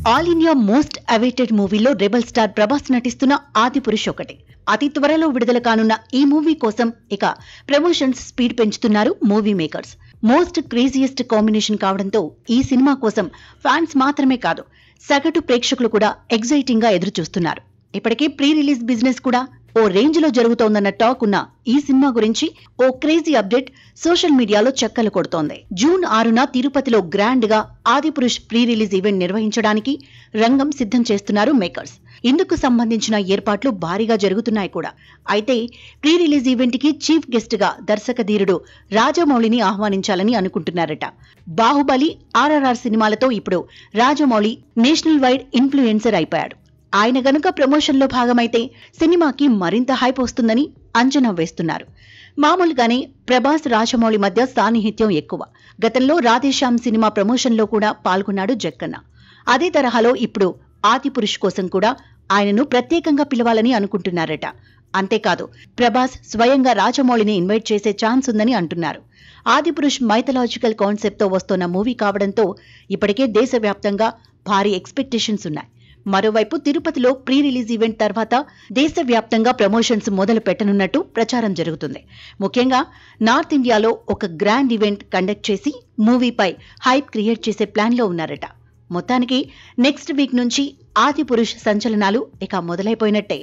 All India most awaited మూవీలో rebel star Prabhas నటిస్తున్న ఆదిపురుష్ ఒకటి. అతి త్వరలో విడుదల కానున్న ఈ మూవీ కోసం ఇక ప్రమోషన్స్ స్పీడ్ పెంచుతున్నారు movie makers. Most craziest combination కావడంతో ఈ సినిమా కోసం ఫ్యాన్స్ మాత్రమే కాదు, సగటు ప్రేక్షకులు కూడా ఎగ్జైటింగ్ గా ఎదురు చూస్తున్నారు. ఇప్పటికే ప్రీ రిలీజ్ బిజినెస్ కూడా ఓ రేంజ్ లో జరుగుతోందన్న టాక్ ఉన్న ఈ సినిమా గురించి ఓ క్రేజీ అప్డేట్ సోషల్ మీడియాలో చక్కలు కొడుతోంది. జూన్ 6న తిరుపతిలో గ్రాండ్ గా ఆదిపురుష్ ప్రీ రిలీజ్ ఈవెంట్ నిర్వహించడానికి రంగం సిద్ధం చేస్తున్నారు మేకర్స్. ఇందుకు సంబంధించిన ఏర్పాట్లు భారీగా జరుగుతున్నాయి కూడా. అయితే ప్రీ రిలీజ్ ఈవెంట్ కి చీఫ్ గెస్ట్ గా దర్శక ధీరుడు రాజమౌళిని ఆహ్వానించాలని అనుకుంటున్నారట. బాహుబలి, RRR సినిమాలతో ఇప్పుడు రాజమౌళి నేషనల్ వైడ్ ఇన్ఫ్లుయెన్సర్ అయిపోయాడు. ఆయన గనుక ప్రమోషన్ లో భాగమైతే సినిమాకి మరింత హైప్ వస్తుందని అంచనా వేస్తున్నారు. మామూలుగానే ప్రభాస్, రాజమౌళి మధ్య సాన్నిహిత్యం ఎక్కువ. గతంలో రాధేశ్యామ్ సినిమా ప్రమోషన్ లో కూడా పాల్గొన్నాడు జక్కన్న. అదే తరహాలో ఇప్పుడు ఆదిపురుష్ కోసం కూడా ఆయనను ప్రత్యేకంగా పిలవాలని అనుకుంటున్నారట. అంతేకాదు, ప్రభాస్ స్వయంగా రాజమౌళిని ఇన్వైట్ చేసే ఛాన్స్ ఉందని అంటున్నారు. ఆదిపురుష్ మైథలాజికల్ కాన్సెప్ట్ తో వస్తున్న మూవీ కావడంతో ఇప్పటికే దేశవ్యాప్తంగా భారీ ఎక్స్పెక్టేషన్స్ ఉన్నాయి. మరోవైపు తిరుపతిలో ప్రీ రిలీజ్ ఈవెంట్ తర్వాత దేశవ్యాప్తంగా ప్రమోషన్స్ మొదలు పెట్టనున్నట్టు ప్రచారం జరుగుతుంది. ముఖ్యంగా నార్త్ ఇండియాలో ఒక గ్రాండ్ ఈవెంట్ కండక్ట్ చేసి మూవీపై హైప్ క్రియేట్ చేసే ప్లాన్ లో ఉన్నారట. మొత్తానికి నెక్స్ట్ వీక్ నుంచి ఆదిపురుష్ సంచలనాలు ఇక మొదలైపోయినట్టే.